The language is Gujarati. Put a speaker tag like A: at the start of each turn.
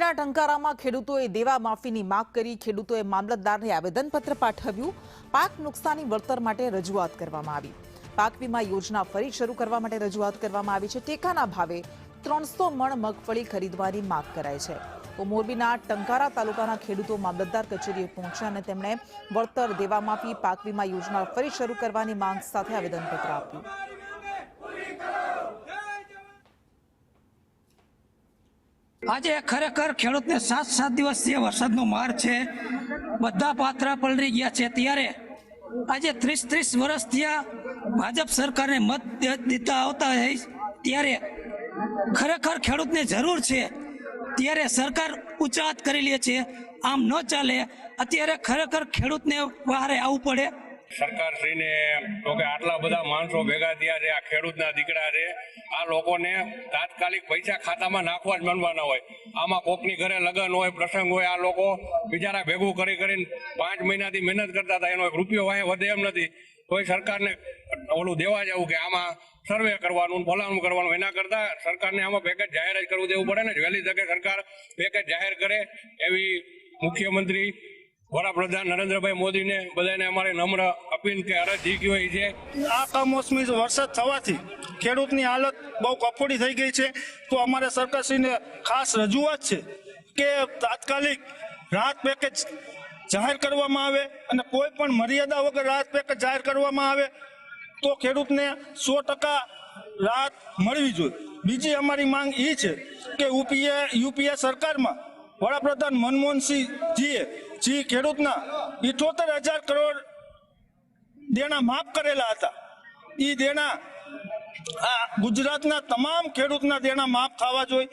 A: મોરબીના ટંકારામાં ખેડૂતોએ દેવા માફીની માંગ કરી ખેડૂતોએ મામલતદારને આવેદનપત્ર પાઠવ્યું। પાક નુકસાની વળતર માટે રજૂઆત કરવામાં આવી। પાક વીમા યોજના ફરી શરૂ કરવા માટે રજૂઆત કરવામાં આવી છે। ટેકાના ભાવે 300 મણ મગફળી ખરીદવાની માંગ કરાઈ છે। તો મોરબીના ટંકારા તાલુકાના ખેડૂતો મામલતદાર કચેરીએ પહોંચ્યા અને તેમણે વળતર દેવા માફી પાક વીમા યોજના ફરી શરૂ કરવાની માંગ સાથે આવેદનપત્ર આપ્યું।
B: આજે ખરેખર ખેડૂતને 7 દિવસ જે વરસાદનો માર છે, બધા પાથરા પલળી ગયા છે। ત્યારે આજે 30 વર્ષ થયા ભાજપ સરકારને મત દેતા આવતા હોય, ત્યારે ખરેખર ખેડૂતને જરૂર છે, ત્યારે સરકાર ઉચ્ચાત કરી લે છે। આમ ન ચાલે। અત્યારે ખરેખર ખેડૂતને બહાર આવવું પડે।
C: સરકારશ્રીને તો કે આટલા બધા માણસો ભેગા થયા છે, આ ખેડૂતના દીકરા છે, આ લોકોને તાત્કાલિક પૈસા ખાતામાં નાખવા જ માંડવાના હોય। આમાં કોકની ઘરે લગ્ન હોય, પ્રસંગ હોય, આ લોકો બિચારા ભેગું કરીને 5 મહિનાથી મહેનત કરતા હતા, એનો 1 રૂપિયો વાંહે વધે એમ નથી। તોય સરકારને ઓલું દેવા જવું કે આમાં સર્વે કરવાનું, ફલાણું કરવાનું, એના કરતા સરકારને આમાં પેકેજ જાહેર જ કરવું દેવું પડે ને। વહેલી તકે સરકાર પેકેજ જાહેર કરે એવી મુખ્યમંત્રી વડાપ્રધાન નરેન્દ્રભાઈ મોદીને બધાને અમારે નમ્ર અપીલ કે અરજી કહેવાય છે।
D: આ કમોસમી વરસાદ થવાથી ખેડૂતની હાલત બહુ કફોડી થઈ ગઈ છે। તો અમારે સરકારશ્રીને ખાસ રજૂઆત છે કે તાત્કાલિક રાહત પેકેજ જાહેર કરવામાં આવે અને કોઈ પણ મર્યાદા વગર રાહત પેકેજ જાહેર કરવામાં આવે તો ખેડૂતને 100% રાહત મળવી જોઈએ। બીજી અમારી માંગ એ છે કે યુપીએ સરકારમાં વડાપ્રધાન મનમોહનસિંહજીએ જે ખેડૂતના 78,000 કરોડ દેણા માફ કરેલા હતા, એ દેણા આ ગુજરાતના તમામ ખેડૂતના દેણા માફ થવા જોઈએ।